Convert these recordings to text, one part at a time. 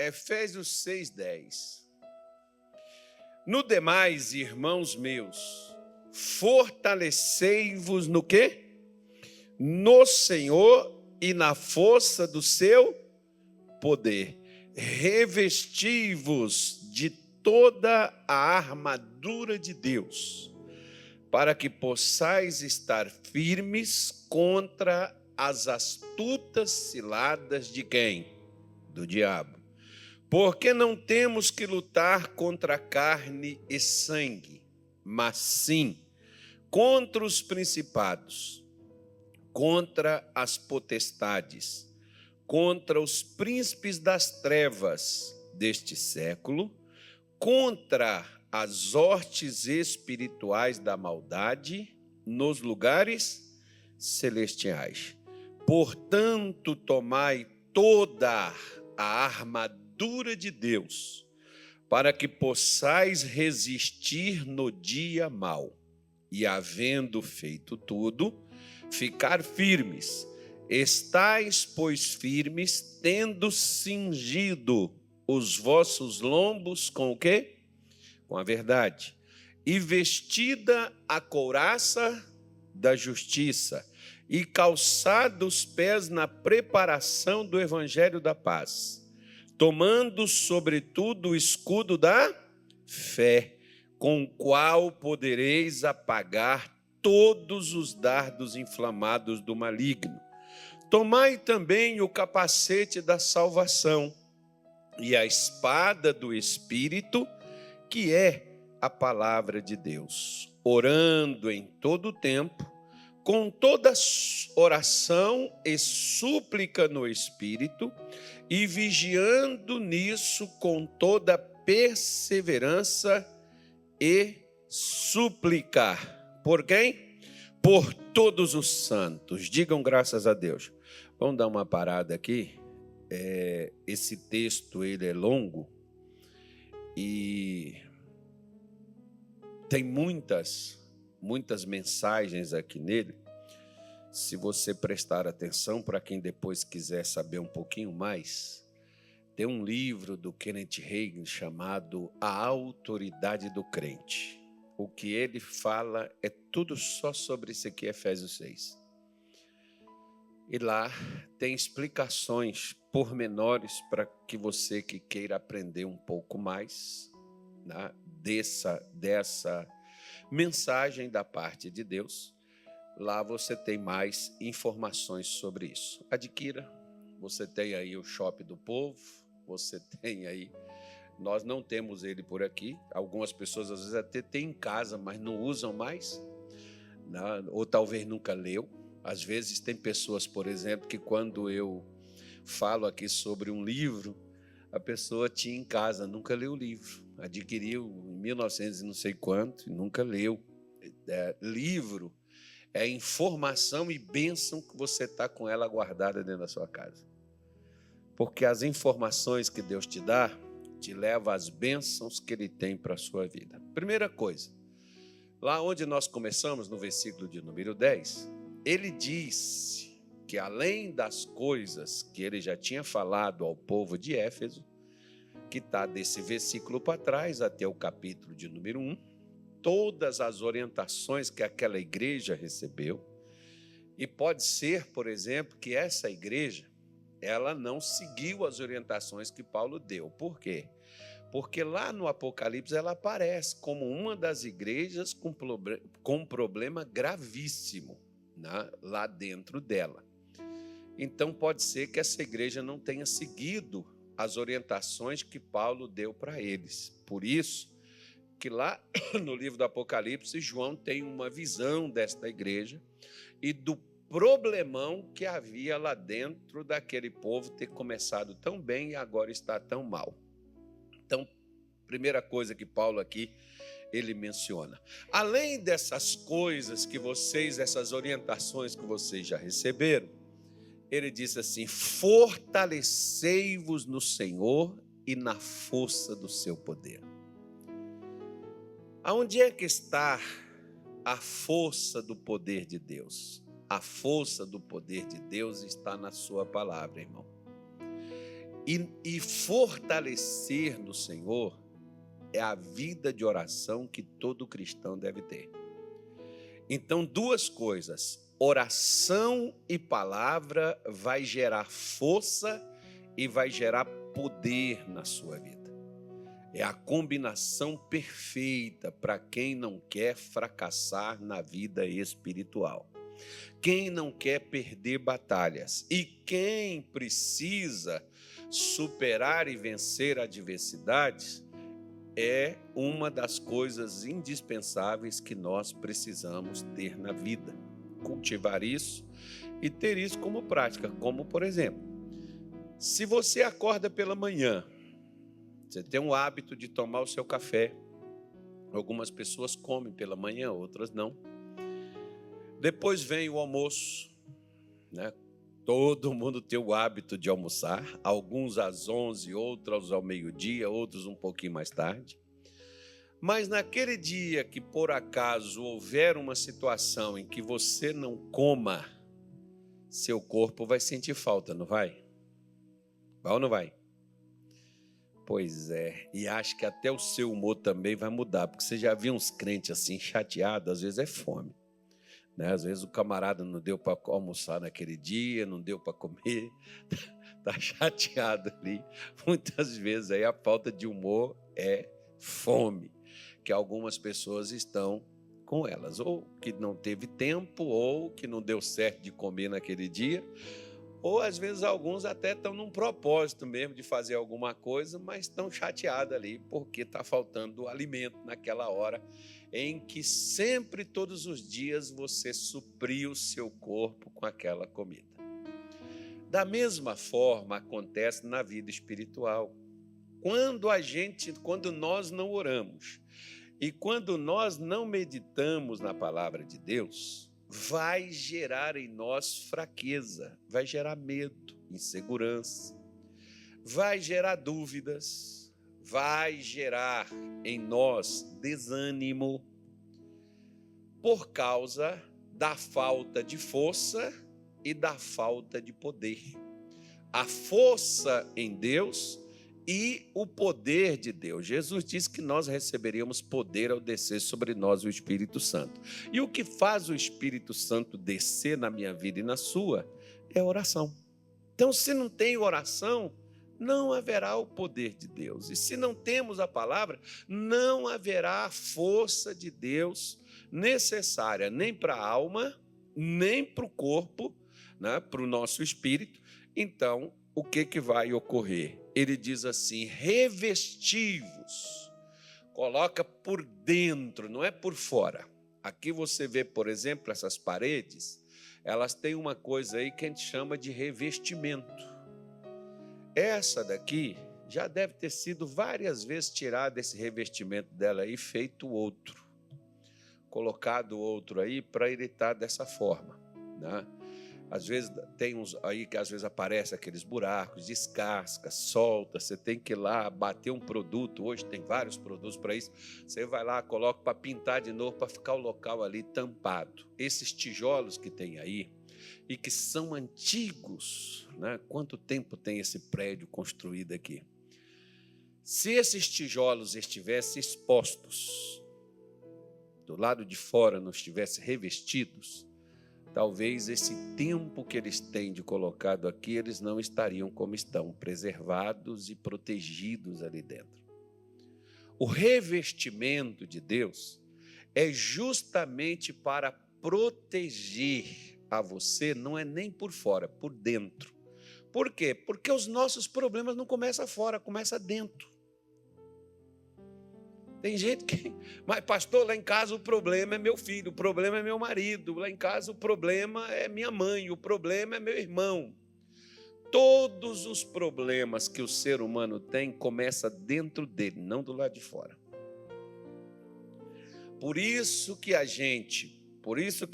Efésios 6:10. No demais, irmãos meus, fortalecei-vos no quê? No Senhor e na força do seu poder. Revesti-vos de toda a armadura de Deus, para que possais estar firmes contra as astutas ciladas de quem? Do diabo. Porque não temos que lutar contra carne e sangue, mas sim contra os principados, contra as potestades, contra os príncipes das trevas deste século, contra as hostes espirituais da maldade nos lugares celestiais. Portanto, tomai toda a armadura de Deus, para que possais resistir no dia mau, e havendo feito tudo, ficar firmes. Estais, pois, firmes, tendo cingido os vossos lombos com o quê? Com a verdade. E vestida a couraça da justiça, e calçados os pés na preparação do evangelho da paz, tomando sobretudo o escudo da fé, com o qual podereis apagar todos os dardos inflamados do maligno. Tomai também o capacete da salvação e a espada do Espírito, que é a palavra de Deus, orando em todo o tempo, com toda oração e súplica no Espírito, e vigiando nisso com toda perseverança e súplica. Por quem? Por todos os santos. Digam graças a Deus. Vamos dar uma parada aqui. Esse texto ele é longo e tem muitas mensagens aqui nele. Se você prestar atenção, para quem depois quiser saber um pouquinho mais, tem um livro do Kenneth Hagin chamado A Autoridade do Crente. O que ele fala é tudo só sobre isso aqui, Efésios 6. E lá tem explicações pormenores para que você que queira aprender um pouco mais, né, dessa mensagem da parte de Deus. Lá você tem mais informações sobre isso. Adquira. Você tem aí o Shopping do Povo, você tem aí... Nós não temos ele por aqui. Algumas pessoas às vezes até têm em casa, mas não usam mais, né? Ou talvez nunca leu. Às vezes tem pessoas, por exemplo, que quando eu falo aqui sobre um livro, a pessoa tinha em casa, nunca leu o livro. Adquiriu em 1900 e não sei quanto, e nunca leu. Livro é informação e bênção que você está com ela guardada dentro da sua casa. Porque as informações que Deus te dá, te leva às bênçãos que Ele tem para a sua vida. Primeira coisa, lá onde nós começamos, no versículo de número 10, ele diz que além das coisas que ele já tinha falado ao povo de Éfeso, que está desse versículo para trás até o capítulo de número 1, todas as orientações que aquela igreja recebeu, e pode ser, por exemplo, que essa igreja ela não seguiu as orientações que Paulo deu. Por quê? Porque lá no Apocalipse ela aparece como uma das igrejas com um problema gravíssimo, né, lá dentro dela. Então pode ser que essa igreja não tenha seguido as orientações que Paulo deu para eles. Por isso que lá no livro do Apocalipse, João tem uma visão desta igreja e do problemão que havia lá dentro daquele povo ter começado tão bem e agora está tão mal. Então, primeira coisa que Paulo aqui, ele menciona. Além dessas coisas que vocês, essas orientações que vocês já receberam, ele diz assim, fortalecei-vos no Senhor e na força do seu poder. Aonde é que está a força do poder de Deus? A força do poder de Deus está na sua palavra, irmão. E fortalecer no Senhor é a vida de oração que todo cristão deve ter. Então, duas coisas: oração e palavra vai gerar força e vai gerar poder na sua vida. É a combinação perfeita para quem não quer fracassar na vida espiritual. Quem não quer perder batalhas e quem precisa superar e vencer adversidades, é uma das coisas indispensáveis que nós precisamos ter na vida. Cultivar isso e ter isso como prática. Como, por exemplo, se você acorda pela manhã, você tem o hábito de tomar o seu café. Algumas pessoas comem pela manhã, outras não. Depois vem o almoço, né? Todo mundo tem o hábito de almoçar, alguns às 11, outros ao meio-dia, outros um pouquinho mais tarde. Mas naquele dia que por acaso houver uma situação em que você não coma, seu corpo vai sentir falta, não vai? Vai ou não vai? Pois é, e acho que até o seu humor também vai mudar, porque você já viu uns crentes assim chateados, às vezes é fome. Né? Às vezes o camarada não deu para almoçar naquele dia, não deu para comer, está chateado ali. Muitas vezes aí a falta de humor é fome, que algumas pessoas estão com elas, ou que não teve tempo, ou que não deu certo de comer naquele dia, ou às vezes alguns até estão num propósito mesmo de fazer alguma coisa, mas estão chateados ali porque está faltando alimento naquela hora em que sempre, todos os dias, você supriu o seu corpo com aquela comida. Da mesma forma acontece na vida espiritual. Quando nós não oramos e quando nós não meditamos na palavra de Deus, vai gerar em nós fraqueza, vai gerar medo, insegurança, vai gerar dúvidas, vai gerar em nós desânimo por causa da falta de força e da falta de poder. A força em Deus e o poder de Deus. Jesus disse que nós receberíamos poder ao descer sobre nós o Espírito Santo. E o que faz o Espírito Santo descer na minha vida e na sua é a oração. Então, se não tem oração, não haverá o poder de Deus. E se não temos a palavra, não haverá a força de Deus necessária nem para a alma, nem para o corpo, né, para o nosso espírito. Então, o que vai ocorrer? Ele diz assim: revesti-vos. Coloca por dentro, não é por fora. Aqui você vê, por exemplo, essas paredes, elas têm uma coisa aí que a gente chama de revestimento. Essa daqui já deve ter sido várias vezes tirado esse revestimento dela e feito outro. Colocado outro aí para ele estar dessa forma, né? Às vezes tem uns aí que às vezes aparecem aqueles buracos, descasca, solta, você tem que ir lá bater um produto, hoje tem vários produtos para isso, você vai lá, coloca para pintar de novo, para ficar o local ali tampado. Esses tijolos que tem aí, e que são antigos, né? Quanto tempo tem esse prédio construído aqui? Se esses tijolos estivessem expostos, do lado de fora não estivessem revestidos, talvez esse tempo que eles têm de colocado aqui, eles não estariam como estão, preservados e protegidos ali dentro. O revestimento de Deus é justamente para proteger a você, não é nem por fora, por dentro. Por quê? Porque os nossos problemas não começam fora, começam dentro. Tem gente que... Mas, pastor, lá em casa o problema é meu filho, o problema é meu marido, lá em casa o problema é minha mãe, o problema é meu irmão. Todos os problemas que o ser humano tem começam dentro dele, não do lado de fora. Por isso que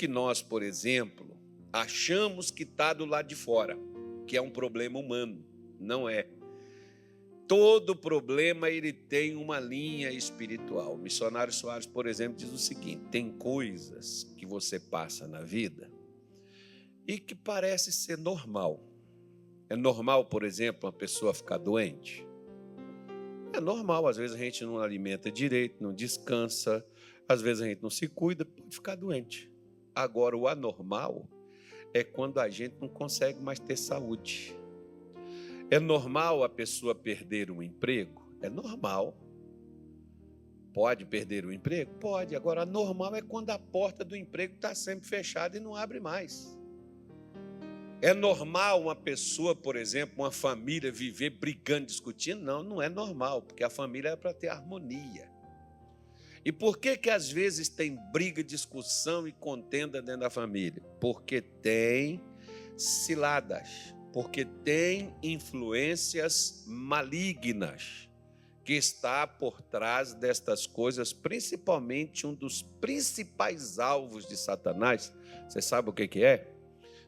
nós, por exemplo, achamos que está do lado de fora, que é um problema humano. Não é. Todo problema ele tem uma linha espiritual. O missionário Soares, por exemplo, diz o seguinte: tem coisas que você passa na vida e que parece ser normal. É normal, por exemplo, uma pessoa ficar doente? É normal, às vezes a gente não alimenta direito, não descansa, às vezes a gente não se cuida, pode ficar doente. Agora, o anormal é quando a gente não consegue mais ter saúde. É normal a pessoa perder um emprego? É normal. Pode perder o emprego? Pode. Agora, anormal é quando a porta do emprego está sempre fechada e não abre mais. É normal uma pessoa, por exemplo, uma família viver brigando, discutindo? Não, não é normal, porque a família é para ter harmonia. E por que às vezes tem briga, discussão e contenda dentro da família? Porque tem ciladas, porque tem influências malignas que está por trás destas coisas, principalmente um dos principais alvos de Satanás. Você sabe o que é?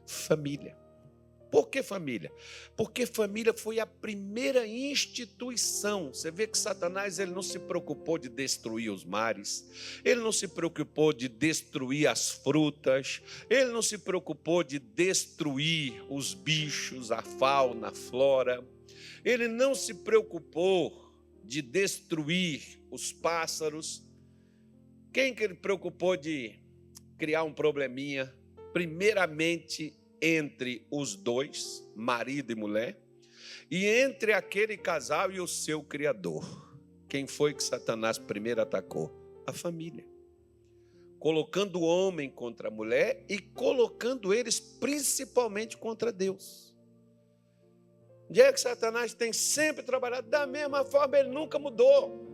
Família. Por que família? Porque família foi a primeira instituição. Você vê que Satanás ele não se preocupou de destruir os mares, ele não se preocupou de destruir as frutas, ele não se preocupou de destruir os bichos, a fauna, a flora, ele não se preocupou de destruir os pássaros. Quem que ele preocupou de criar um probleminha? Primeiramente, entre os dois, marido e mulher, e entre aquele casal e o seu Criador. Quem foi que Satanás primeiro atacou? A família. Colocando o homem contra a mulher e colocando eles principalmente contra Deus. Onde é que Satanás tem sempre trabalhado? Da mesma forma, ele nunca mudou.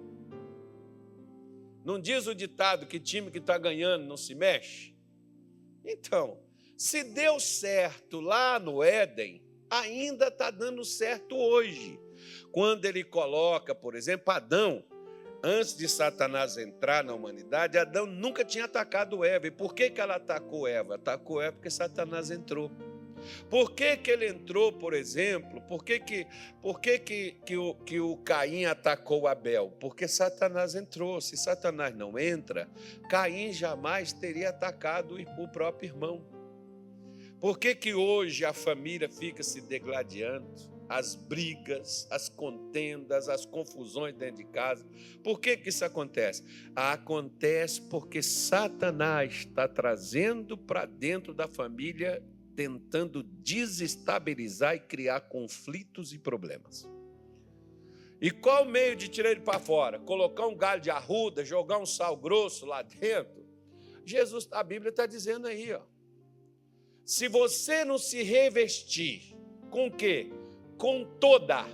Não diz o ditado que time que está ganhando não se mexe? Então, se deu certo lá no Éden, ainda está dando certo hoje. Quando ele coloca, por exemplo, Adão, antes de Satanás entrar na humanidade, Adão nunca tinha atacado Eva. E por que ela atacou Eva? Atacou Eva porque Satanás entrou. Por que ele entrou, por exemplo? Por que o Caim atacou Abel? Porque Satanás entrou. Se Satanás não entra, Caim jamais teria atacado o próprio irmão. Por que hoje a família fica se degladiando? As brigas, as contendas, as confusões dentro de casa. Por que isso acontece? Acontece porque Satanás está trazendo para dentro da família, tentando desestabilizar e criar conflitos e problemas. E qual o meio de tirar ele para fora? Colocar um galho de arruda, jogar um sal grosso lá dentro? Jesus, a Bíblia está dizendo aí, ó. Se você não se revestir com o quê? Com toda,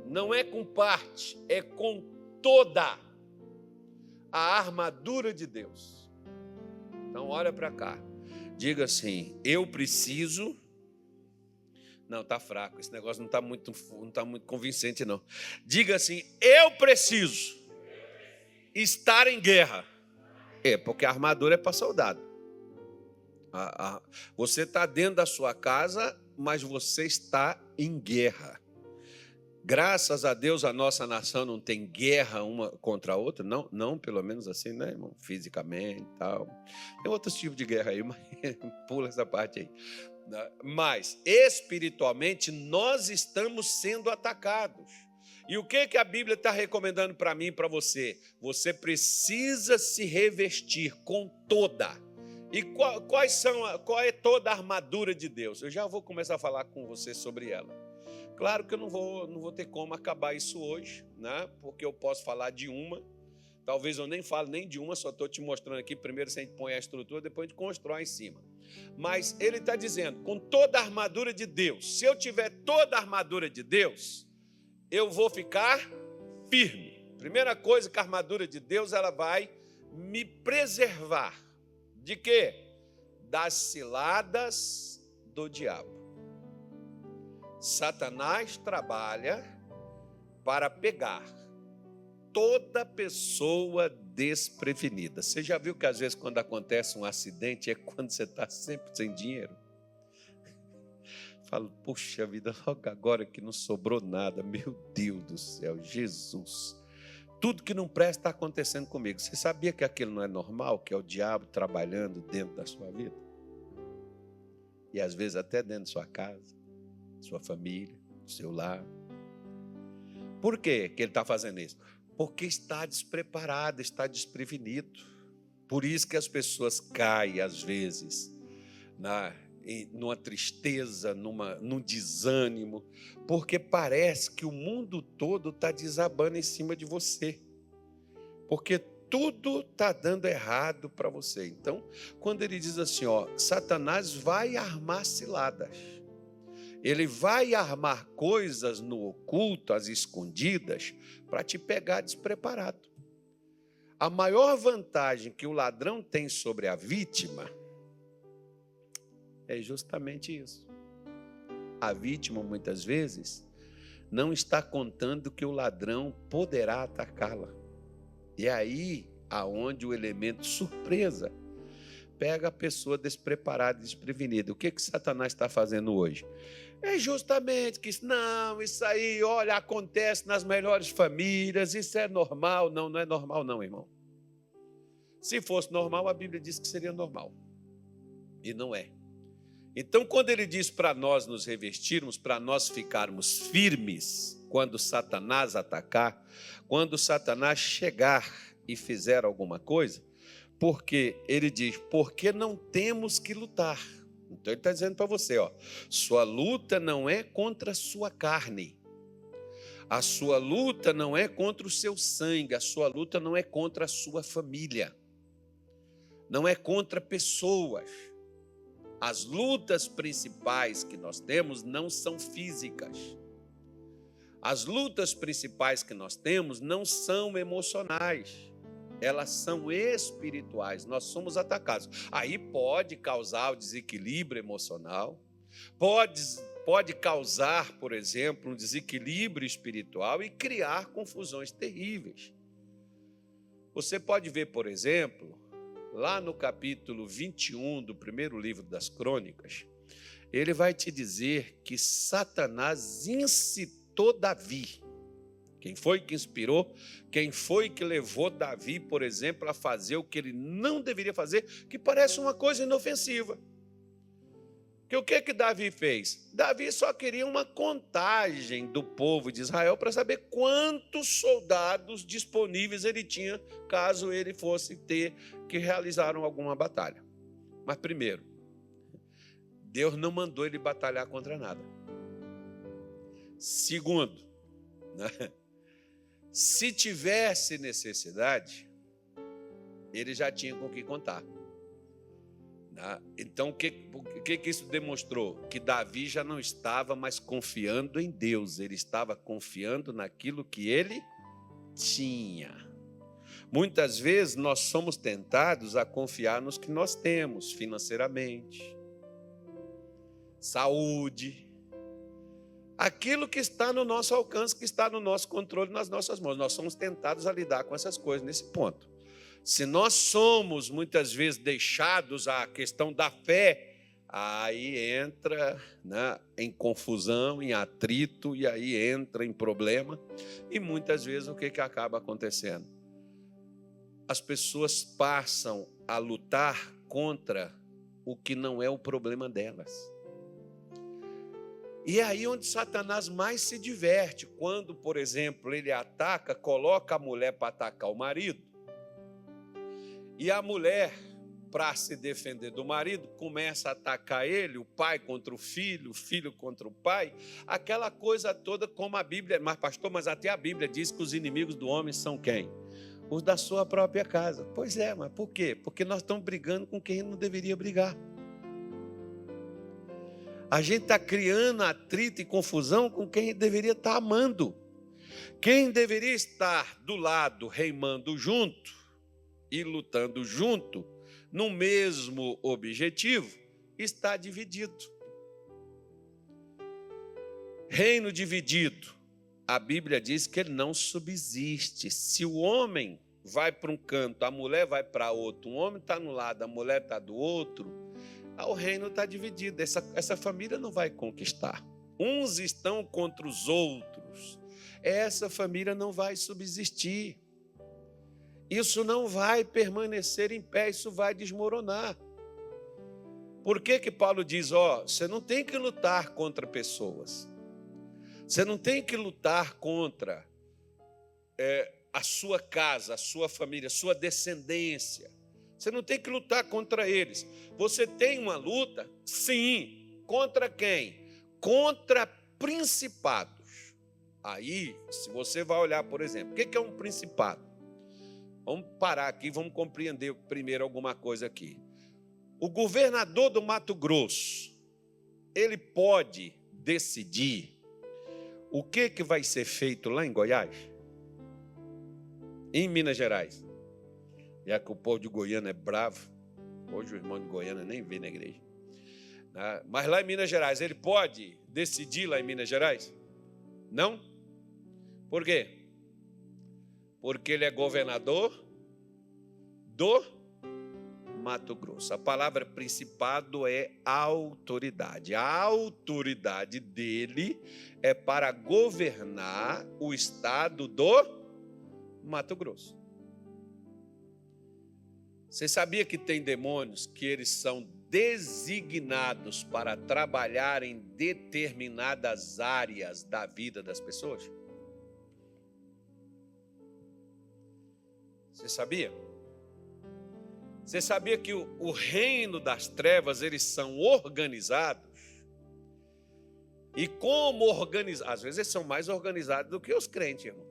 não é com parte, é com toda a armadura de Deus. Então olha para cá, diga assim, eu preciso... Não, está fraco, esse negócio não está muito convincente não. Diga assim, eu preciso estar em guerra. Porque a armadura é para soldado. Você está dentro da sua casa, mas você está em guerra. Graças a Deus a nossa nação não tem guerra uma contra a outra, não pelo menos assim, né, irmão? Fisicamente e tal. Tem outros tipos de guerra aí, mas pula essa parte aí. Mas espiritualmente nós estamos sendo atacados. E o que a Bíblia está recomendando para mim e para você? Você precisa se revestir com toda. E qual é toda a armadura de Deus? Eu já vou começar a falar com você sobre ela. Claro que eu não vou ter como acabar isso hoje, né? Porque eu posso falar de uma. Talvez eu nem fale nem de uma, só estou te mostrando aqui. Primeiro a gente põe a estrutura, depois a gente constrói em cima. Mas ele está dizendo, com toda a armadura de Deus. Se eu tiver toda a armadura de Deus, eu vou ficar firme. Primeira coisa que a armadura de Deus, ela vai me preservar. De quê? Das ciladas do diabo. Satanás trabalha para pegar toda pessoa desprevenida. Você já viu que às vezes quando acontece um acidente é quando você está sempre sem dinheiro? Falo, puxa vida, logo agora que não sobrou nada. Meu Deus do céu, Jesus. Tudo que não presta está acontecendo comigo. Você sabia que aquilo não é normal? Que é o diabo trabalhando dentro da sua vida? E às vezes até dentro da sua casa, sua família. seu lar. Por que ele está fazendo isso? Porque está despreparado, está desprevenido. Por isso que as pessoas caem, às vezes, numa tristeza, num desânimo, porque parece que o mundo todo está desabando em cima de você. Porque tudo está dando errado para você. Então, quando ele diz assim, Satanás vai armar ciladas. Ele vai armar coisas no oculto, às escondidas, para te pegar despreparado. A maior vantagem que o ladrão tem sobre a vítima é justamente isso. A vítima, muitas vezes, não está contando que o ladrão poderá atacá-la. E é aí aonde o elemento surpresa pega a pessoa despreparada, desprevenida. O que Satanás está fazendo hoje? É justamente que isso aí, olha, acontece nas melhores famílias, isso é normal. Não, não é normal não, irmão. Se fosse normal, a Bíblia diz que seria normal. E não é. Então, quando ele diz para nós nos revestirmos, para nós ficarmos firmes, quando Satanás atacar, quando Satanás chegar e fizer alguma coisa, porque ele diz, porque não temos que lutar. Então ele está dizendo para você, sua luta não é contra a sua carne, a sua luta não é contra o seu sangue, a sua luta não é contra a sua família, não é contra pessoas. As lutas principais que nós temos não são físicas. As lutas principais que nós temos não são emocionais. Elas são espirituais. Nós somos atacados. Aí pode causar o desequilíbrio emocional. Pode causar, por exemplo, um desequilíbrio espiritual e criar confusões terríveis. Você pode ver, por exemplo, lá no capítulo 21 do primeiro livro das Crônicas, ele vai te dizer que Satanás incitou Davi. Quem foi que inspirou? Quem foi que levou Davi, por exemplo, a fazer o que ele não deveria fazer, que parece uma coisa inofensiva. Que o que Davi fez? Davi só queria uma contagem do povo de Israel para saber quantos soldados disponíveis ele tinha, caso ele fosse ter que realizar alguma batalha. Mas primeiro, Deus não mandou ele batalhar contra nada. Segundo, se tivesse necessidade, ele já tinha com o que contar. Então, o que isso demonstrou? Que Davi já não estava mais confiando em Deus, ele estava confiando naquilo que ele tinha. Muitas vezes nós somos tentados a confiar nos que nós temos financeiramente, saúde, aquilo que está no nosso alcance, que está no nosso controle, nas nossas mãos. Nós somos tentados a lidar com essas coisas nesse ponto. Se nós somos, muitas vezes, deixados à questão da fé, aí entra em confusão, em atrito, e aí entra em problema. E muitas vezes o que acaba acontecendo? As pessoas passam a lutar contra o que não é o problema delas. E é aí onde Satanás mais se diverte, quando, por exemplo, ele ataca, coloca a mulher para atacar o marido, e a mulher, para se defender do marido, começa a atacar ele, o pai contra o filho contra o pai, aquela coisa toda como a Bíblia, mas pastor, mas até a Bíblia diz que os inimigos do homem são quem? Os da sua própria casa. Pois é, mas por quê? Porque nós estamos brigando com quem não deveria brigar. A gente está criando atrito e confusão com quem deveria estar amando. Quem deveria estar do lado, reimando junto e lutando junto, no mesmo objetivo, está dividido. Reino dividido, a Bíblia diz que ele não subsiste. Se o homem vai para um canto, a mulher vai para outro, o homem está no lado, a mulher está do outro, o reino está dividido. Essa família não vai conquistar. Uns estão contra os outros. Essa família não vai subsistir. Isso não vai permanecer em pé, isso vai desmoronar. Por que Paulo diz, você não tem que lutar contra pessoas. Você não tem que lutar contra a sua casa, a sua família, a sua descendência. Você não tem que lutar contra eles. Você tem uma luta, sim. Contra quem? Contra principados. Aí, se você vai olhar, por exemplo, o que é um principado? Vamos parar aqui, vamos compreender primeiro alguma coisa aqui. O governador do Mato Grosso, ele pode decidir o que vai ser feito lá em Goiás, em Minas Gerais. Já que o povo de Goiânia é bravo, hoje o irmão de Goiânia nem vê na igreja. Mas lá em Minas Gerais, ele pode decidir lá em Minas Gerais? Não? Por quê? Porque ele é governador do Mato Grosso. A palavra principado é autoridade. A autoridade dele é para governar o estado do Mato Grosso. Você sabia que tem demônios que eles são designados para trabalhar em determinadas áreas da vida das pessoas? Você sabia? Você sabia que o reino das trevas, eles são organizados? E como organizados? Às vezes eles são mais organizados do que os crentes, irmão.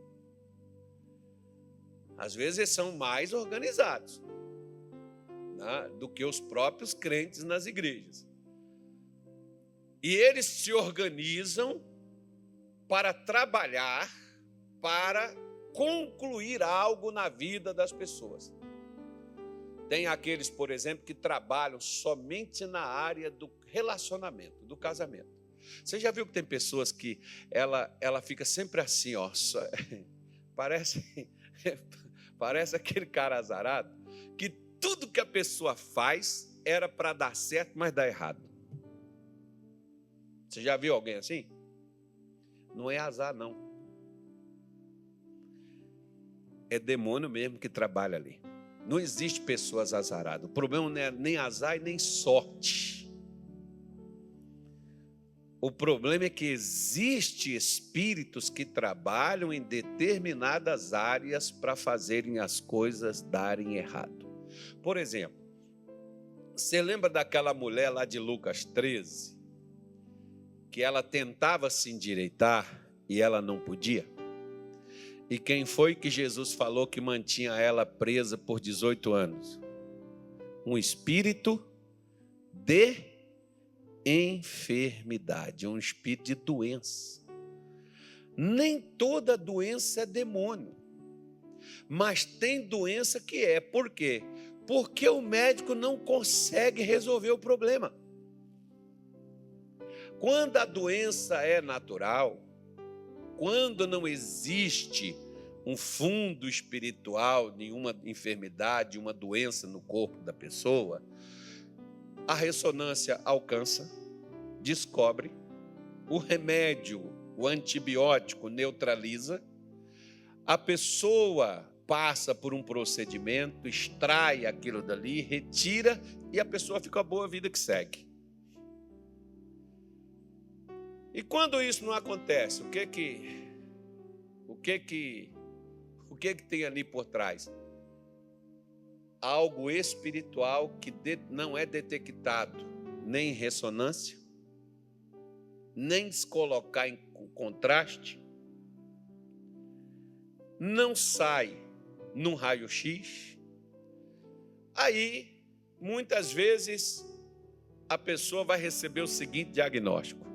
Às vezes eles são mais organizados, né, do que os próprios crentes nas igrejas. E eles se organizam para trabalhar, para concluir algo na vida das pessoas. Tem aqueles, por exemplo, que trabalham somente na área do relacionamento, do casamento. Você já viu que tem pessoas que ela fica sempre assim, ó, parece aquele cara azarado, que tudo que a pessoa faz era para dar certo, mas dá errado. Você já viu alguém assim? Não é azar, não. É demônio mesmo que trabalha ali. Não existe pessoas azaradas. O problema não é nem azar e nem sorte. O problema é que existem espíritos que trabalham em determinadas áreas para fazerem as coisas darem errado. Por exemplo, você lembra daquela mulher lá de Lucas 13? Que ela tentava se endireitar e ela não podia? E quem foi que Jesus falou que mantinha ela presa por 18 anos? Um espírito de enfermidade, um espírito de doença. Nem toda doença é demônio, mas tem doença que é. Por quê? Porque o médico não consegue resolver o problema. Quando a doença é natural, quando não existe um fundo espiritual, nenhuma enfermidade, uma doença no corpo da pessoa, a ressonância alcança, descobre, o remédio, o antibiótico neutraliza, a pessoa passa por um procedimento, extrai aquilo dali, retira e a pessoa fica a boa vida que segue. E quando isso não acontece, o que tem ali por trás? Algo espiritual que não é detectado nem em ressonância, nem se colocar em contraste, não sai num raio-x. Aí, muitas vezes, a pessoa vai receber o seguinte diagnóstico: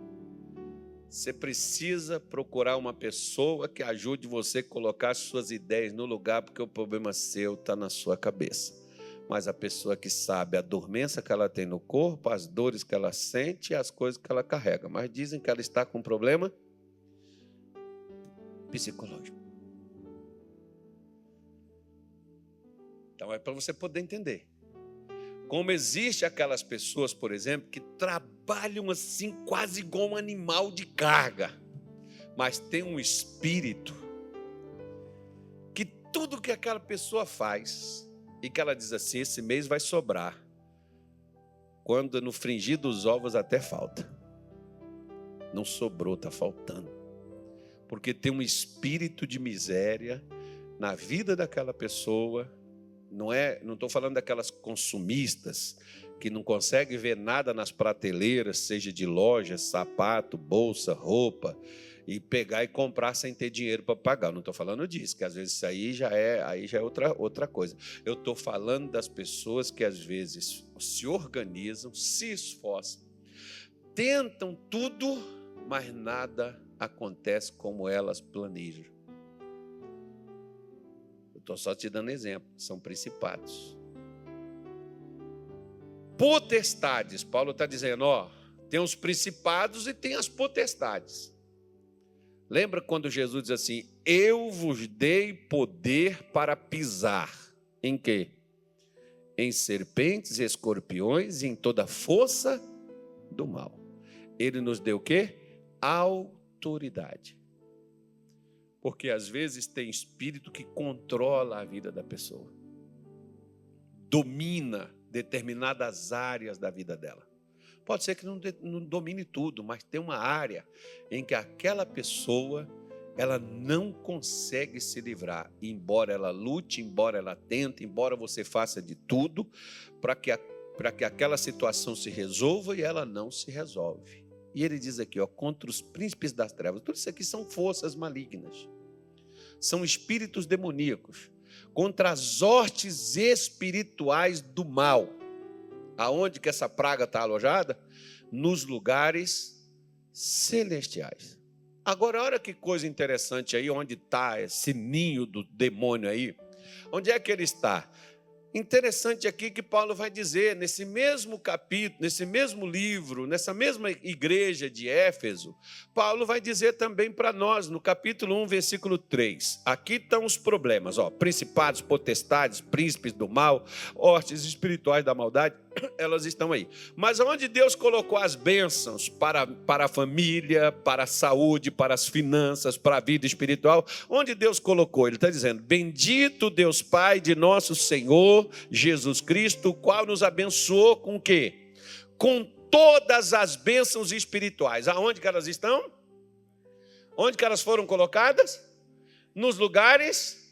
você precisa procurar uma pessoa que ajude você a colocar suas ideias no lugar, porque o problema seu está na sua cabeça. Mas a pessoa que sabe a dormência que ela tem no corpo, as dores que ela sente e as coisas que ela carrega. Mas dizem que ela está com um problema psicológico. Então é para você poder entender. Como existe aquelas pessoas, por exemplo, que trabalham assim quase igual um animal de carga, mas tem um espírito que tudo que aquela pessoa faz e que ela diz assim: esse mês vai sobrar, quando no fringir dos ovos até falta. Não sobrou, está faltando. porque tem um espírito de miséria na vida daquela pessoa. Não estou falando daquelas consumistas que não conseguem ver nada nas prateleiras, seja de loja, sapato, bolsa, roupa, e pegar e comprar sem ter dinheiro para pagar. Eu não estou falando disso, que às vezes isso aí já é outra coisa. Eu estou falando das pessoas que às vezes se organizam, se esforçam, tentam tudo, mas nada acontece como elas planejam. Eu estou só te dando exemplo, são principados. Potestades, Paulo está dizendo, tem os principados e tem as potestades. Lembra quando Jesus diz assim, eu vos dei poder para pisar, em quê? Em serpentes, escorpiões e em toda a força do mal. Ele nos deu o quê? Autoridade. Porque às vezes tem espírito que controla a vida da pessoa. Domina determinadas áreas da vida dela. Pode ser que não domine tudo, mas tem uma área em que aquela pessoa ela não consegue se livrar, embora ela lute, embora ela tente, embora você faça de tudo para que aquela situação se resolva e ela não se resolve. E ele diz aqui, contra os príncipes das trevas, tudo isso aqui são forças malignas, são espíritos demoníacos, contra as hostes espirituais do mal. Aonde que essa praga está alojada? Nos lugares celestiais. Agora, olha que coisa interessante aí, onde está esse ninho do demônio aí. Onde é que ele está? Interessante aqui que Paulo vai dizer, nesse mesmo capítulo, nesse mesmo livro, nessa mesma igreja de Éfeso, Paulo vai dizer também para nós, no capítulo 1, versículo 3. Aqui estão os problemas, principados, potestades, príncipes do mal, hostes espirituais da maldade, elas estão aí. Mas onde Deus colocou as bênçãos para a família, para a saúde, para as finanças, para a vida espiritual, onde Deus colocou? Ele está dizendo, bendito Deus Pai de nosso Senhor Jesus Cristo, o qual nos abençoou com o quê? Com todas as bênçãos espirituais. Aonde que elas estão? Onde que elas foram colocadas? Nos lugares.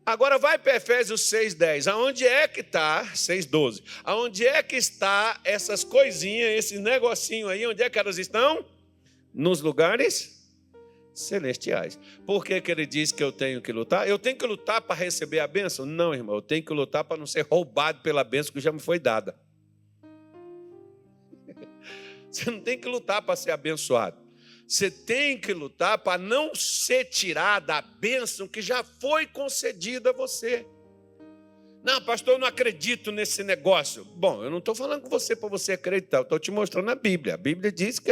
Agora vai para Efésios 6:10. Aonde é que está? 6:12. Aonde é que está essas coisinhas, esse negocinho aí? Onde é que elas estão? Nos lugares celestiais. Por que ele diz que eu tenho que lutar? Eu tenho que lutar para receber a bênção? Não, irmão. Eu tenho que lutar para não ser roubado pela bênção que já me foi dada. Você não tem que lutar para ser abençoado. Você tem que lutar para não ser tirado da bênção que já foi concedida a você. Não, pastor, eu não acredito nesse negócio. Bom, eu não estou falando com você para você acreditar, eu estou te mostrando a Bíblia. A Bíblia diz que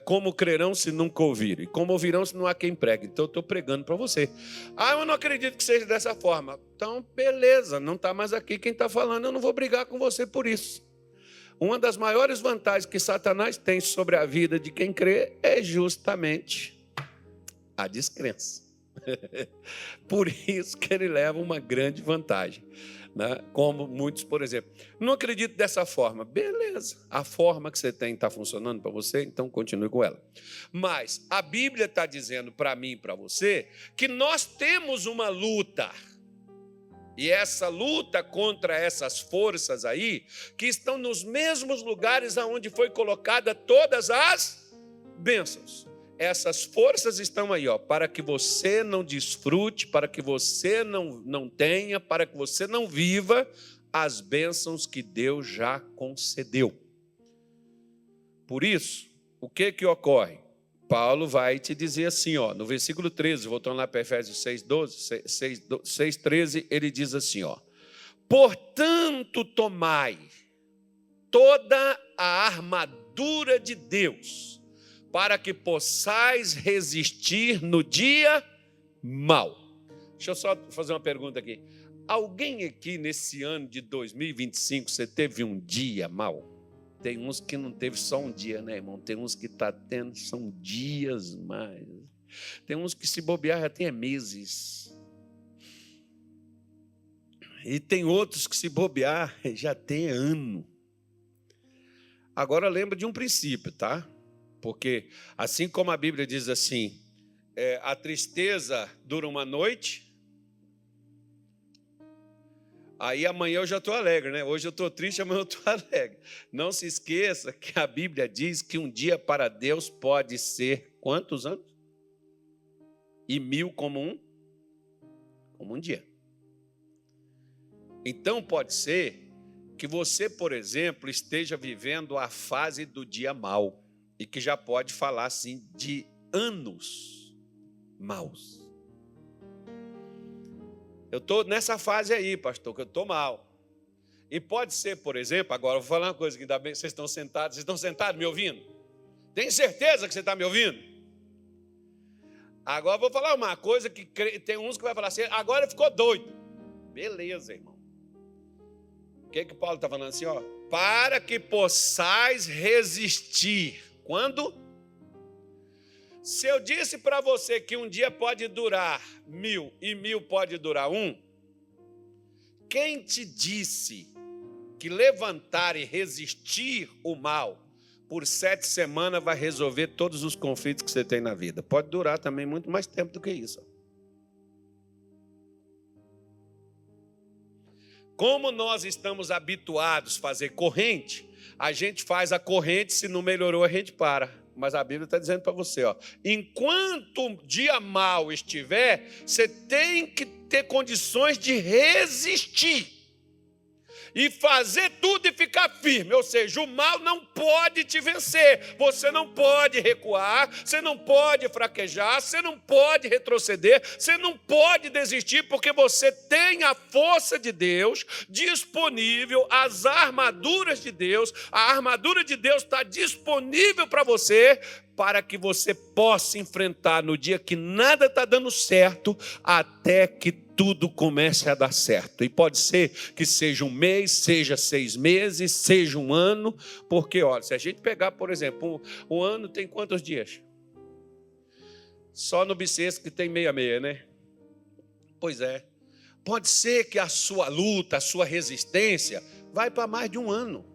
como crerão se nunca ouvirem, como ouvirão se não há quem pregue. Então eu estou pregando para você. Eu não acredito que seja dessa forma. Então, beleza, não está mais aqui quem está falando, eu não vou brigar com você por isso. Uma das maiores vantagens que Satanás tem sobre a vida de quem crê é justamente a descrença. Por isso que ele leva uma grande vantagem, né? Como muitos, por exemplo, não acredito dessa forma. Beleza, a forma que você tem está funcionando para você, então continue com ela. Mas a Bíblia está dizendo para mim e para você que nós temos uma luta. E essa luta contra essas forças aí, que estão nos mesmos lugares onde foi colocada todas as bênçãos. Essas forças estão aí, para que você não desfrute, para que você não tenha, para que você não viva as bênçãos que Deus já concedeu. Por isso, o que ocorre? Paulo vai te dizer assim, no versículo 13, voltando lá para Efésios 6:13, ele diz assim, portanto, tomai toda a armadura de Deus, para que possais resistir no dia mau. Deixa eu só fazer uma pergunta aqui. Alguém aqui nesse ano de 2025, você teve um dia mau? Tem uns que não teve só um dia, né, irmão? Tem uns que está tendo, são dias mais. Tem uns que se bobear já tem meses. E tem outros que se bobear já tem ano. Agora lembra de um princípio, tá? Porque assim como a Bíblia diz assim, a tristeza dura uma noite, aí amanhã eu já estou alegre, né? Hoje eu estou triste, amanhã eu estou alegre. Não se esqueça que a Bíblia diz que um dia para Deus pode ser quantos anos? E 1000 como um dia. Então pode ser que você, por exemplo, esteja vivendo a fase do dia mau e que já pode falar assim de anos maus. Eu estou nessa fase aí, pastor, que eu estou mal. E pode ser, por exemplo, agora eu vou falar uma coisa que ainda bem que vocês estão sentados me ouvindo? Tem certeza que você está me ouvindo? Agora eu vou falar uma coisa que tem uns que vai falar assim, agora ficou doido. Beleza, irmão. O que Paulo está falando assim, ó? Para que possais resistir. Quando? Se eu disse para você que um dia pode durar 1000 e 1000 pode durar 1, quem te disse que levantar e resistir o mal por 7 semanas vai resolver todos os conflitos que você tem na vida? Pode durar também muito mais tempo do que isso. Como nós estamos habituados a fazer corrente, a gente faz a corrente, se não melhorou a gente para. Mas a Bíblia está dizendo para você, ó, enquanto o dia mau estiver, você tem que ter condições de resistir e fazer tudo e ficar firme. Ou seja, o mal não pode te vencer. Você não pode recuar, você não pode fraquejar, você não pode retroceder, você não pode desistir, porque você tem a força de Deus disponível, as armaduras de Deus. A armadura de Deus está disponível para você, para que você possa enfrentar no dia que nada está dando certo, até que tudo comece a dar certo. E pode ser que seja um mês, seja 6 meses, seja um ano, porque, olha, se a gente pegar, por exemplo, um ano tem quantos dias? Só no bissexto que tem meia, né? Pois é. Pode ser que a sua luta, a sua resistência, vai para mais de um ano.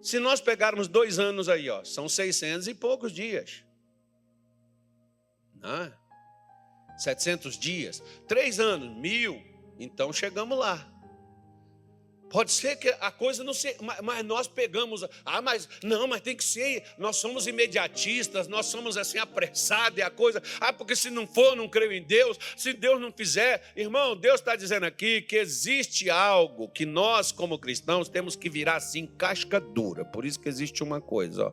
Se nós pegarmos 2 anos aí, ó, são 600 e poucos dias. 700 dias. 3 anos, 1000. Então chegamos lá. Pode ser que a coisa não seja, mas nós pegamos, mas tem que ser, nós somos imediatistas, nós somos assim apressados, e a coisa, porque se não for, não creio em Deus, se Deus não fizer, irmão, Deus está dizendo aqui que existe algo que nós como cristãos temos que virar assim casca dura. Por isso que existe uma coisa, ó.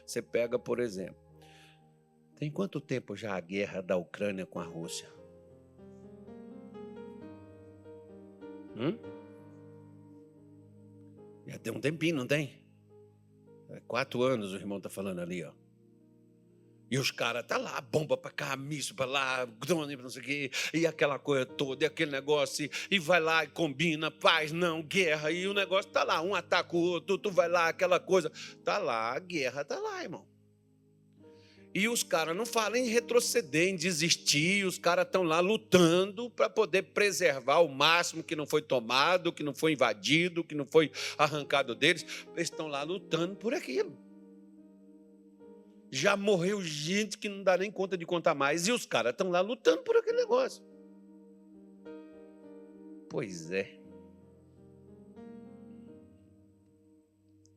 Você pega, por exemplo, tem quanto tempo já a guerra da Ucrânia com a Rússia? Já tem um tempinho, não tem? 4 anos o irmão está falando ali, ó. E os caras estão lá, bomba para cá, míssil para lá, drone, não sei o quê, e aquela coisa toda, e aquele negócio, e vai lá e combina, paz, não, guerra, e o negócio está lá, um ataca o outro, tu vai lá, aquela coisa, está lá, a guerra está lá, irmão. E os caras não falam em retroceder, em desistir, os caras estão lá lutando para poder preservar o máximo que não foi tomado, que não foi invadido, que não foi arrancado deles. Eles estão lá lutando por aquilo. Já morreu gente que não dá nem conta de contar mais, e os caras estão lá lutando por aquele negócio. Pois é.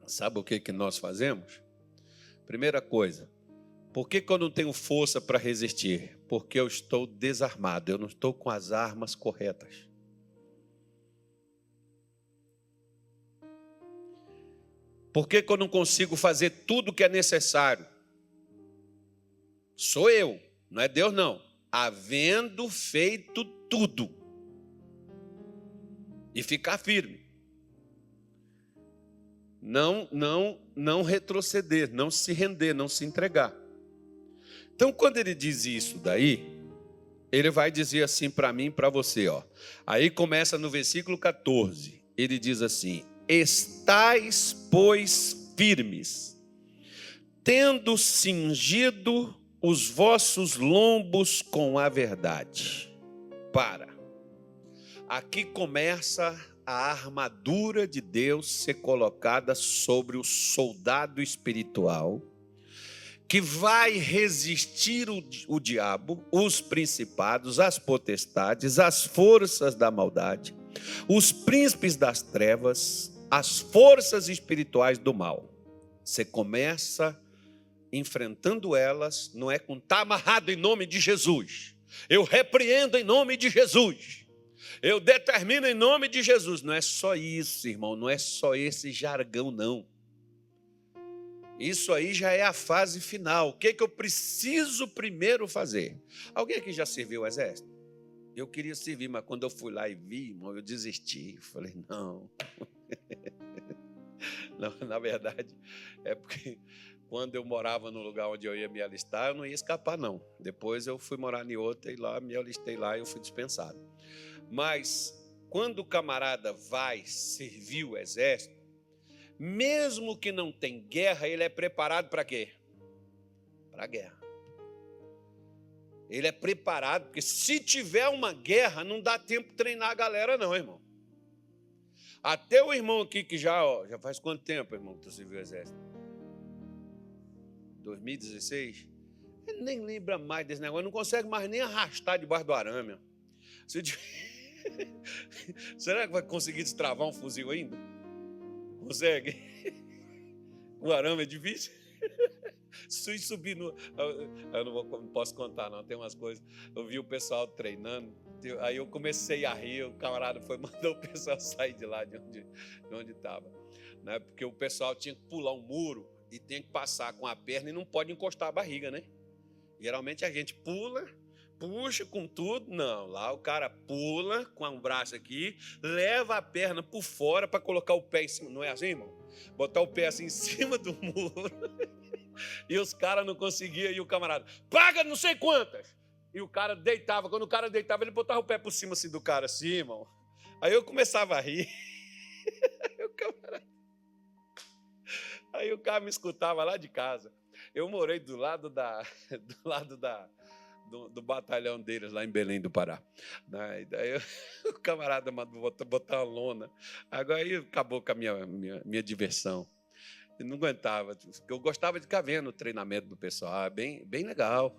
Sabe o que nós fazemos? Primeira coisa, por que eu não tenho força para resistir? Porque eu estou desarmado, eu não estou com as armas corretas. Por que eu não consigo fazer tudo o que é necessário? Sou eu, não é Deus não. Havendo feito tudo. E ficar firme. Não retroceder, não se render, não se entregar. Então, quando ele diz isso daí, ele vai dizer assim para mim e para você, ó. Aí começa no versículo 14. Ele diz assim: estais, pois, firmes, tendo cingido os vossos lombos com a verdade. Aqui começa a armadura de Deus ser colocada sobre o soldado espiritual, que vai resistir o diabo, os principados, as potestades, as forças da maldade, os príncipes das trevas, as forças espirituais do mal. Você começa enfrentando elas, não é com tá amarrado em nome de Jesus. Eu repreendo em nome de Jesus. Eu determino em nome de Jesus. Não é só isso, irmão, não é só esse jargão, não. Isso aí já é a fase final. O que eu preciso primeiro fazer? Alguém aqui já serviu o exército? Eu queria servir, mas quando eu fui lá e vi, irmão, eu desisti. Eu falei, não. Não, na verdade, é porque quando eu morava no lugar onde eu ia me alistar, eu não ia escapar, não. Depois eu fui morar em outra e lá me alistei lá e eu fui dispensado. Mas quando o camarada vai servir o exército, mesmo que não tenha guerra, ele é preparado para quê? Para a guerra. Ele é preparado, porque se tiver uma guerra, não dá tempo de treinar a galera, não, irmão. Até o irmão aqui que já faz quanto tempo, irmão, que tu serviu o exército? 2016? Ele nem lembra mais desse negócio, não consegue mais nem arrastar debaixo do arame. Será que vai conseguir destravar um fuzil ainda? Consegue? O arame é difícil. Se subir no... Eu não posso contar, não. Tem umas coisas. Eu vi o pessoal treinando. Aí eu comecei a rir. O camarada mandou o pessoal sair de lá, de onde estava. Né? Porque o pessoal tinha que pular um muro e tinha que passar com a perna e não pode encostar a barriga, né? Geralmente a gente pula, puxa com tudo. Não, lá o cara pula com um braço aqui, leva a perna por fora para colocar o pé em cima. Não é assim, irmão? Botar o pé assim em cima do muro. E os caras não conseguiam. E o camarada, paga não sei quantas. E o cara deitava. Quando o cara deitava, ele botava o pé por cima assim do cara, assim, irmão. Aí eu começava a rir. Aí o cara me escutava lá de casa. Eu morei do lado do batalhão deles, lá em Belém do Pará. Daí o camarada mandou botar uma lona. Agora aí acabou com a minha diversão. Eu não aguentava. Eu gostava de ficar vendo o treinamento do pessoal. Bem legal.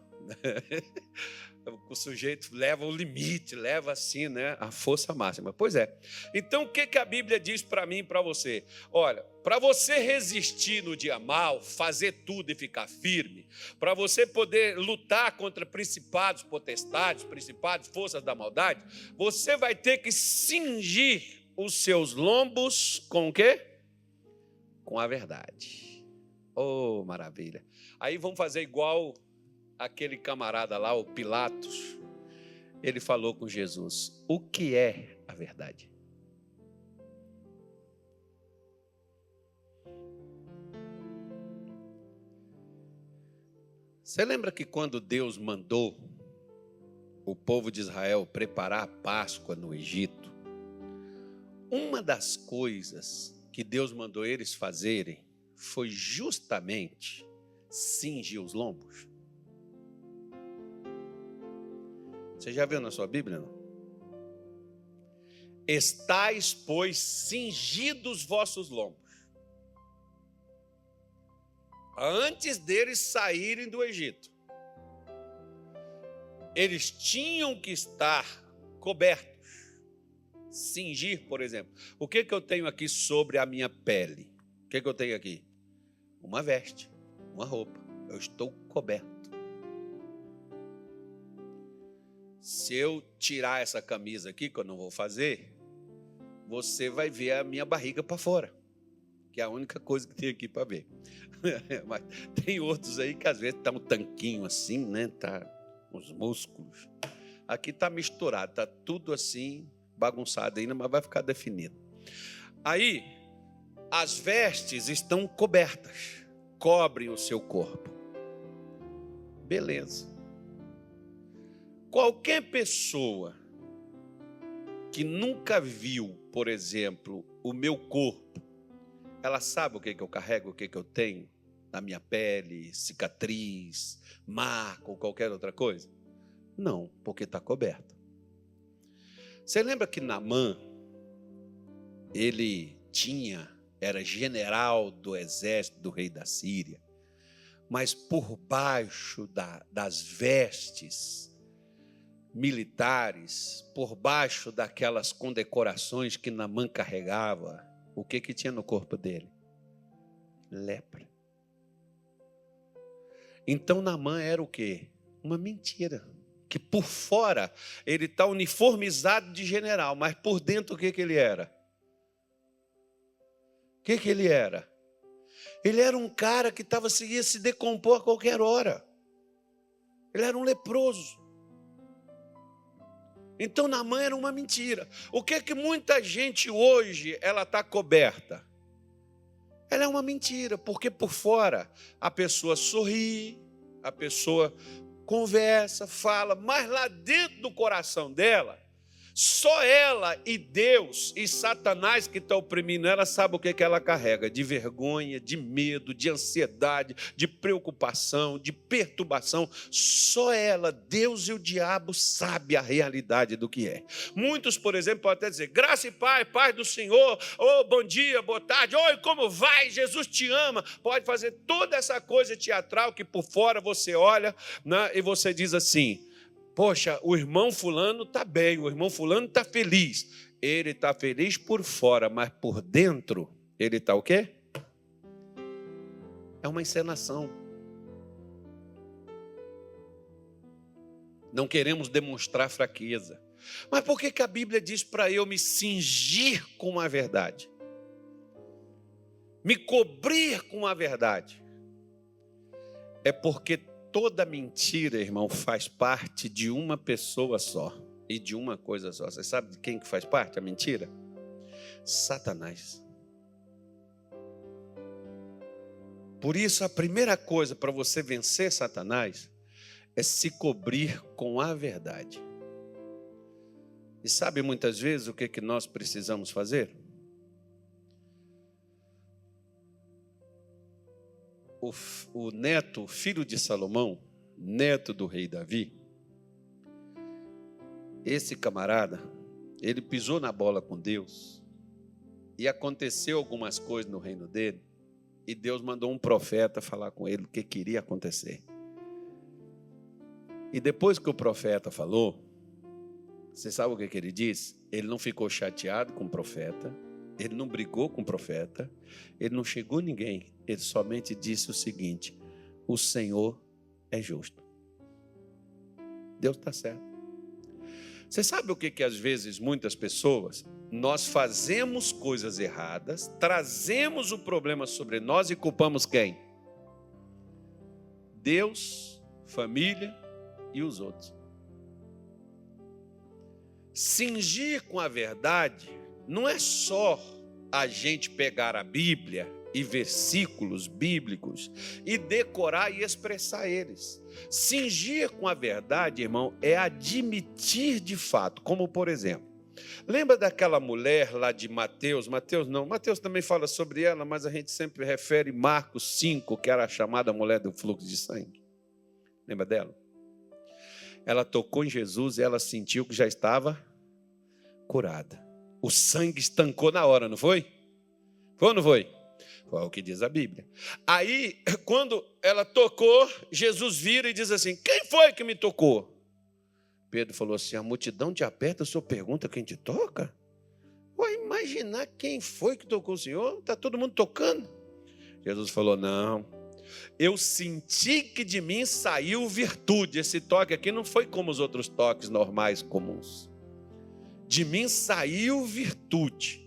O sujeito leva o limite, leva assim, né, a força máxima. Pois é. Então, o que a Bíblia diz para mim e para você? Olha, para você resistir no dia mal, fazer tudo e ficar firme, para você poder lutar contra principados, potestades, forças da maldade, você vai ter que cingir os seus lombos com o quê? Com a verdade. Oh, maravilha. Aí vamos fazer igual aquele camarada lá, o Pilatos. Ele falou com Jesus: o que é a verdade? Você lembra que quando Deus mandou o povo de Israel preparar a Páscoa no Egito, uma das coisas que Deus mandou eles fazerem foi justamente cingir os lombos? Você já viu na sua Bíblia, não? Estais, pois, cingidos vossos lombos. Antes deles saírem do Egito, eles tinham que estar cobertos. Cingir, por exemplo. O que eu tenho aqui sobre a minha pele? O que eu tenho aqui? Uma veste, uma roupa. Eu estou coberto. Se eu tirar essa camisa aqui, que eu não vou fazer, você vai ver a minha barriga para fora, que é a única coisa que tem aqui para ver. Mas tem outros aí que às vezes tá um tanquinho assim, né? Tá os músculos. Aqui tá misturado, tá tudo assim bagunçado ainda, mas vai ficar definido. Aí, as vestes estão cobertas, cobrem o seu corpo. Beleza. Qualquer pessoa que nunca viu, por exemplo, o meu corpo, ela sabe o que eu carrego, o que eu tenho na minha pele, cicatriz, marca ou qualquer outra coisa? Não, porque está coberto. Você lembra que Naamã, ele era general do exército do rei da Síria? mas por baixo das vestes militares, por baixo daquelas condecorações que Naamã carregava, o que tinha no corpo dele? Lepra. Então Naamã era o quê? Uma mentira. Que por fora ele está uniformizado de general, mas por dentro o que ele era? O que ele era? Ele era um cara que ia se decompor a qualquer hora. Ele era um leproso. Então Naamã era uma mentira. O que muita gente hoje ela está coberta? Ela é uma mentira, porque por fora a pessoa sorri, a pessoa conversa, fala, mas lá dentro do coração dela, só ela e Deus e Satanás que está oprimindo ela sabe o que ela carrega, de vergonha, de medo, de ansiedade, de preocupação, de perturbação. Só ela, Deus e o diabo sabe a realidade do que é. Muitos, por exemplo, podem até dizer, graça e paz do Senhor, bom dia, boa tarde, oi, como vai, Jesus te ama. Pode fazer toda essa coisa teatral que por fora você olha, né, e você diz assim, poxa, o irmão fulano está bem, o irmão fulano está feliz. Ele está feliz por fora, mas por dentro, ele está o quê? É uma encenação. Não queremos demonstrar fraqueza. Mas por que a Bíblia diz para eu me cingir com a verdade? Me cobrir com a verdade? É porque toda mentira, irmão, faz parte de uma pessoa só e de uma coisa só. Você sabe de quem que faz parte a mentira? Satanás. Por isso, a primeira coisa para você vencer Satanás é se cobrir com a verdade. E sabe muitas vezes o que nós precisamos fazer? O neto, filho de Salomão, neto do rei Davi, esse camarada, ele pisou na bola com Deus e aconteceu algumas coisas no reino dele e Deus mandou um profeta falar com ele o que queria acontecer. E depois que o profeta falou, você sabe o que ele disse? Ele não ficou chateado com o profeta, ele não brigou com o profeta, ele não chegou a ninguém, ele somente disse o seguinte, o Senhor é justo. Deus está certo. Você sabe o que às vezes muitas pessoas, nós fazemos coisas erradas, trazemos o problema sobre nós e culpamos quem? Deus, família e os outros. Cingir com a verdade não é só a gente pegar a Bíblia e versículos bíblicos e decorar e expressar eles. Cingir com a verdade, irmão, é admitir de fato, como por exemplo, lembra daquela mulher lá de Mateus? Mateus também fala sobre ela, mas a gente sempre refere Marcos 5, que era a chamada mulher do fluxo de sangue. Lembra dela? Ela tocou em Jesus e ela sentiu que já estava curada. O sangue estancou na hora, não foi? Foi ou não foi? Foi o que diz a Bíblia. Aí, quando ela tocou, Jesus vira e diz assim, quem foi que me tocou? Pedro falou assim, a multidão te aperta, o senhor pergunta quem te toca? Vai imaginar quem foi que tocou o senhor? Está todo mundo tocando. Jesus falou, não, eu senti que de mim saiu virtude. Esse toque aqui não foi como os outros toques normais, comuns. De mim saiu virtude.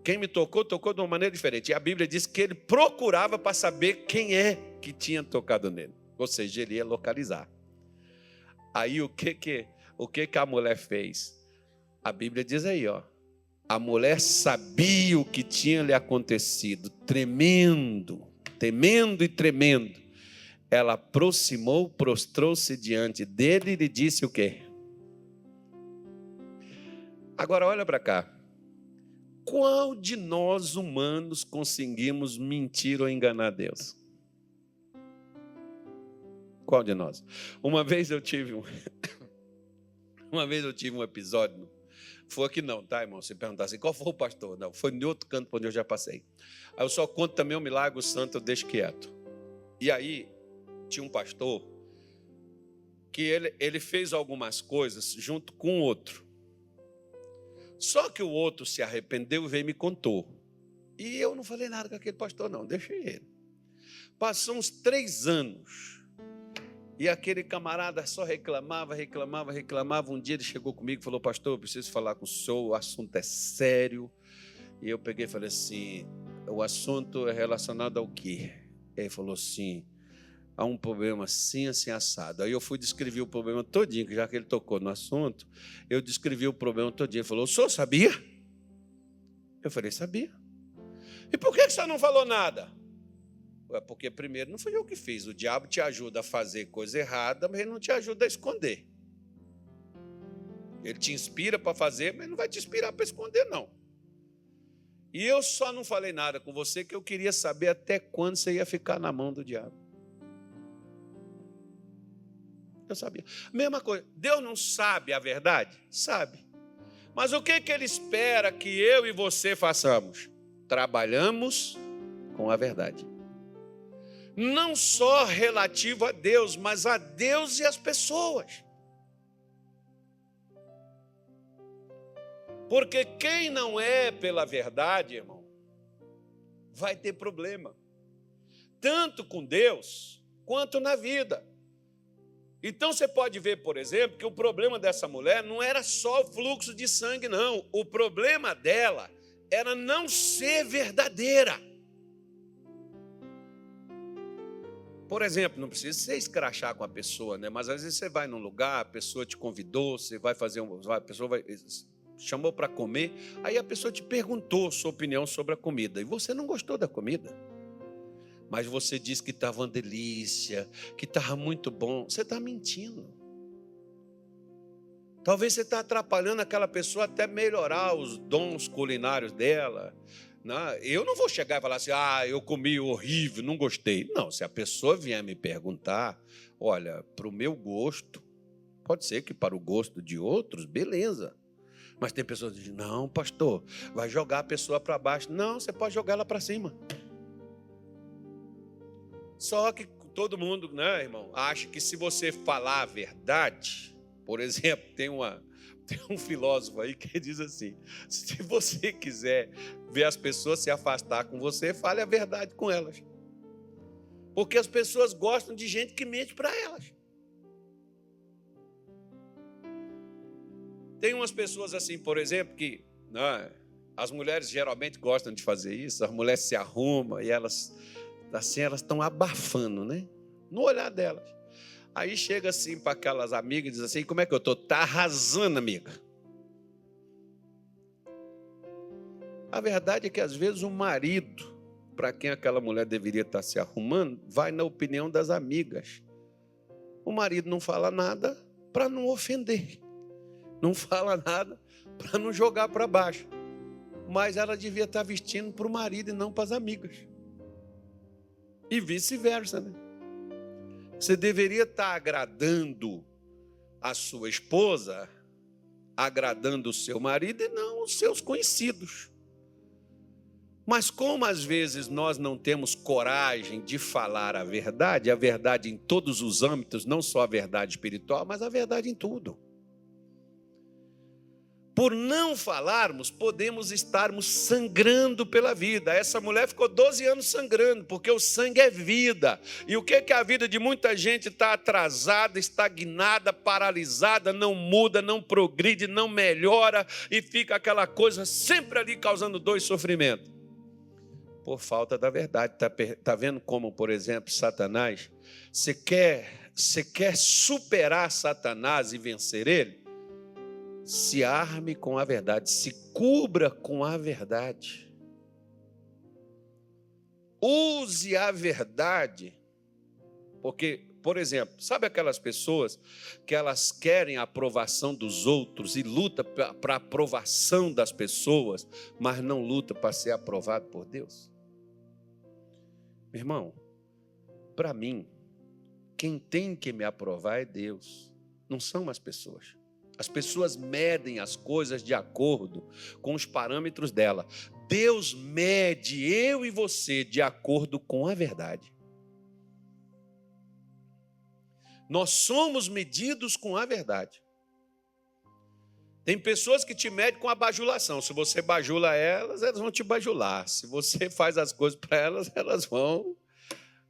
Quem me tocou, tocou de uma maneira diferente. E a Bíblia diz que ele procurava para saber quem é que tinha tocado nele. Ou seja, ele ia localizar. Aí o que a mulher fez? A Bíblia diz aí, ó. A mulher sabia o que tinha lhe acontecido. Temendo e tremendo. Ela aproximou, prostrou-se diante dele e lhe disse o quê? Agora olha para cá. Qual de nós humanos conseguimos mentir ou enganar Deus? Qual de nós? Uma vez eu tive um episódio, foi aqui não, tá, irmão? Se perguntar assim, qual foi o pastor? Não, foi em outro canto onde eu já passei. Aí eu só conto também o milagre santo, eu deixo quieto. E aí, tinha um pastor que ele fez algumas coisas junto com o outro. Só que o outro se arrependeu e veio e me contou. E eu não falei nada com aquele pastor, não, deixei ele. Passou uns 3 anos. E aquele camarada só reclamava. Um dia ele chegou comigo e falou: pastor, eu preciso falar com o senhor, o assunto é sério. E eu peguei e falei assim: o assunto é relacionado ao quê? Ele falou assim: há um problema assim, assim, assado. Aí eu fui descrever o problema todinho, que já que ele tocou no assunto, eu descrevi o problema todinho. Ele falou: o senhor sabia? Eu falei: sabia. E por que você não falou nada? Porque primeiro não foi eu que fiz. O diabo te ajuda a fazer coisa errada, mas ele não te ajuda a esconder. Ele te inspira para fazer, mas não vai te inspirar para esconder, não. E eu só não falei nada com você, que eu queria saber até quando você ia ficar na mão do diabo. Eu sabia. Mesma coisa, Deus não sabe a verdade? Sabe. Mas o que ele espera que eu e você façamos? Trabalhamos com a verdade. Não só relativo a Deus, mas a Deus e as pessoas. Porque quem não é pela verdade, irmão, vai ter problema. Tanto com Deus, quanto na vida. Então você pode ver, por exemplo, que o problema dessa mulher não era só o fluxo de sangue, não. O problema dela era não ser verdadeira. Por exemplo, não precisa você escrachar com a pessoa, né? Mas às vezes você vai num lugar, a pessoa te convidou, você vai fazer a pessoa chamou para comer, aí a pessoa te perguntou sua opinião sobre a comida e você não gostou da comida. Mas você disse que estava uma delícia, que estava muito bom. Você está mentindo. Talvez você está atrapalhando aquela pessoa até melhorar os dons culinários dela. Eu não vou chegar e falar assim: eu comi horrível, não gostei. Não, se a pessoa vier me perguntar, olha, para o meu gosto, pode ser que para o gosto de outros, beleza. Mas tem pessoas que dizem: não, pastor, vai jogar a pessoa para baixo. Não, você pode jogar ela para cima. Só que todo mundo, né, irmão, acha que se você falar a verdade, por exemplo, tem um filósofo aí que diz assim: se você quiser ver as pessoas se afastar com você, fale a verdade com elas. Porque as pessoas gostam de gente que mente para elas. Tem umas pessoas assim, por exemplo, que as mulheres geralmente gostam de fazer isso, as mulheres se arrumam e elas estão abafando, né? No olhar delas. Aí chega assim para aquelas amigas e diz assim: como é que eu estou? Está arrasando, amiga. A verdade é que às vezes o marido, para quem aquela mulher deveria estar se arrumando, vai na opinião das amigas. O marido não fala nada para não ofender. Não fala nada para não jogar para baixo. Mas ela devia estar vestindo para o marido e não para as amigas. E vice-versa, né? Você deveria estar agradando a sua esposa, agradando o seu marido e não os seus conhecidos. Mas como às vezes nós não temos coragem de falar a verdade em todos os âmbitos, não só a verdade espiritual, mas a verdade em tudo. Por não falarmos, podemos estarmos sangrando pela vida. Essa mulher ficou 12 anos sangrando, porque o sangue é vida. E o que a vida de muita gente está atrasada, estagnada, paralisada, não muda, não progride, não melhora, e fica aquela coisa sempre ali causando dor e sofrimento. Por falta da verdade. Está vendo como, por exemplo, Satanás, você quer superar Satanás e vencer ele? Se arme com a verdade, se cubra com a verdade. Use a verdade. Porque, por exemplo, sabe aquelas pessoas que elas querem a aprovação dos outros e lutam para a aprovação das pessoas, mas não lutam para ser aprovado por Deus? Meu irmão, para mim, quem tem que me aprovar é Deus, não são as pessoas. As pessoas medem as coisas de acordo com os parâmetros dela. Deus mede eu e você de acordo com a verdade. Nós somos medidos com a verdade. Tem pessoas que te medem com a bajulação. Se você bajula elas, elas vão te bajular. Se você faz as coisas para elas, elas vão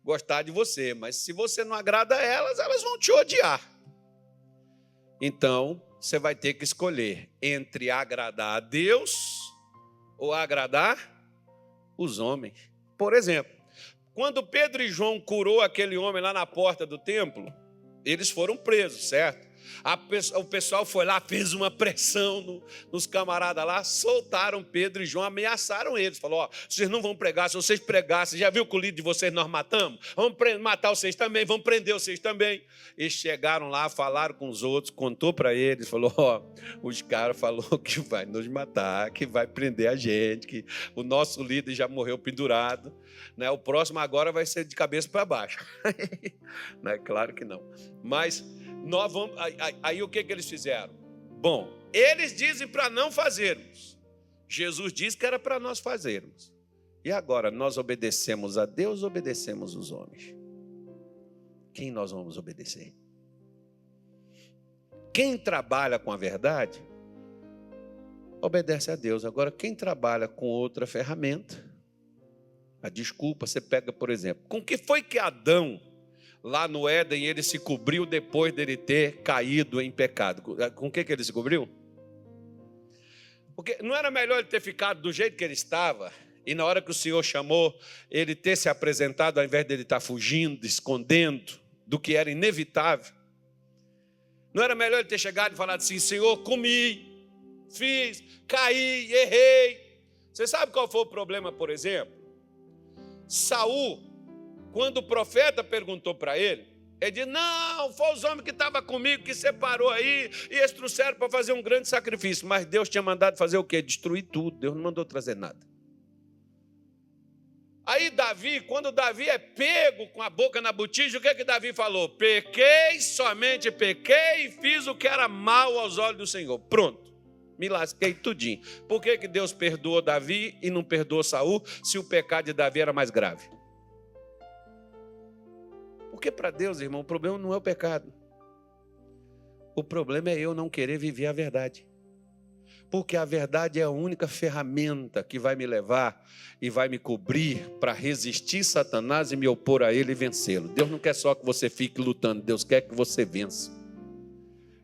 gostar de você. Mas se você não agrada a elas, elas vão te odiar. Então, você vai ter que escolher entre agradar a Deus ou agradar os homens. Por exemplo, quando Pedro e João curou aquele homem lá na porta do templo, eles foram presos, certo? O pessoal foi lá, fez uma pressão nos camaradas lá, soltaram Pedro e João, ameaçaram eles. Falou, ó, vocês não vão pregar, se vocês pregassem, já viu que o líder de vocês nós matamos? Vamos matar vocês também, vamos prender vocês também. Eles chegaram lá, falaram com os outros, contou para eles, falou, ó, os caras falaram que vai nos matar, que vai prender a gente, que o nosso líder já morreu pendurado, né? O próximo agora vai ser de cabeça para baixo. Né? Claro que não. Mas nós vamos, aí o que eles fizeram? Bom, eles dizem para não fazermos. Jesus disse que era para nós fazermos. E agora, nós obedecemos a Deus, obedecemos os homens. Quem nós vamos obedecer? Quem trabalha com a verdade, obedece a Deus. Agora, quem trabalha com outra ferramenta, a desculpa, você pega, por exemplo, com que foi que Adão, lá no Éden, ele se cobriu depois dele ter caído em pecado? Com o que ele se cobriu? Porque não era melhor ele ter ficado do jeito que ele estava, e na hora que o Senhor chamou, ele ter se apresentado, ao invés dele estar fugindo, escondendo, do que era inevitável? Não era melhor ele ter chegado e falado assim, Senhor, comi, fiz, caí, errei. Você sabe qual foi o problema, por exemplo? Saul, quando o profeta perguntou para ele, ele disse, não, foi os homens que estavam comigo, que separou aí, e eles trouxeram para fazer um grande sacrifício. Mas Deus tinha mandado fazer o quê? Destruir tudo. Deus não mandou trazer nada. Aí Davi, quando Davi é pego com a boca na botija, o que Davi falou? Pequei, somente pequei, e fiz o que era mal aos olhos do Senhor. Pronto, me lasquei tudinho. Por que Deus perdoou Davi e não perdoou Saul, se o pecado de Davi era mais grave? Porque para Deus, irmão, o problema não é o pecado. O problema é eu não querer viver a verdade. Porque a verdade é a única ferramenta que vai me levar e vai me cobrir para resistir Satanás e me opor a ele e vencê-lo. Deus não quer só que você fique lutando, Deus quer que você vença.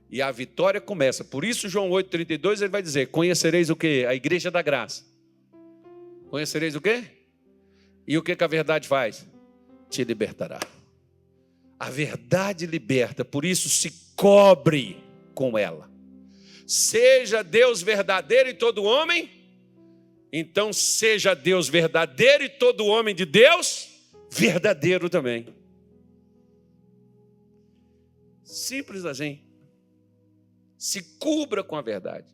E a vitória começa. Por isso, João 8,32, ele vai dizer, conhecereis o quê? A igreja da graça. Conhecereis o quê? E o que a verdade faz? Te libertará. A verdade liberta, por isso se cobre com ela. Seja Deus verdadeiro e todo homem, então seja Deus verdadeiro e todo homem de Deus verdadeiro também. Simples assim. Se cubra com a verdade.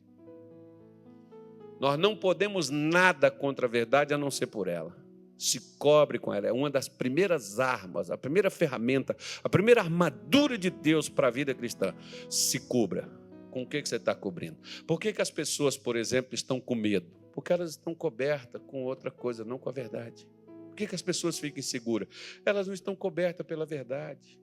Nós não podemos nada contra a verdade a não ser por ela. Se cobre com ela. É uma das primeiras armas, a primeira ferramenta, a primeira armadura de Deus para a vida cristã. Se cubra. Com o que você está cobrindo? Por que as pessoas, por exemplo, estão com medo? Porque elas estão cobertas com outra coisa, não com a verdade. Por que as pessoas ficam inseguras? Elas não estão cobertas pela verdade.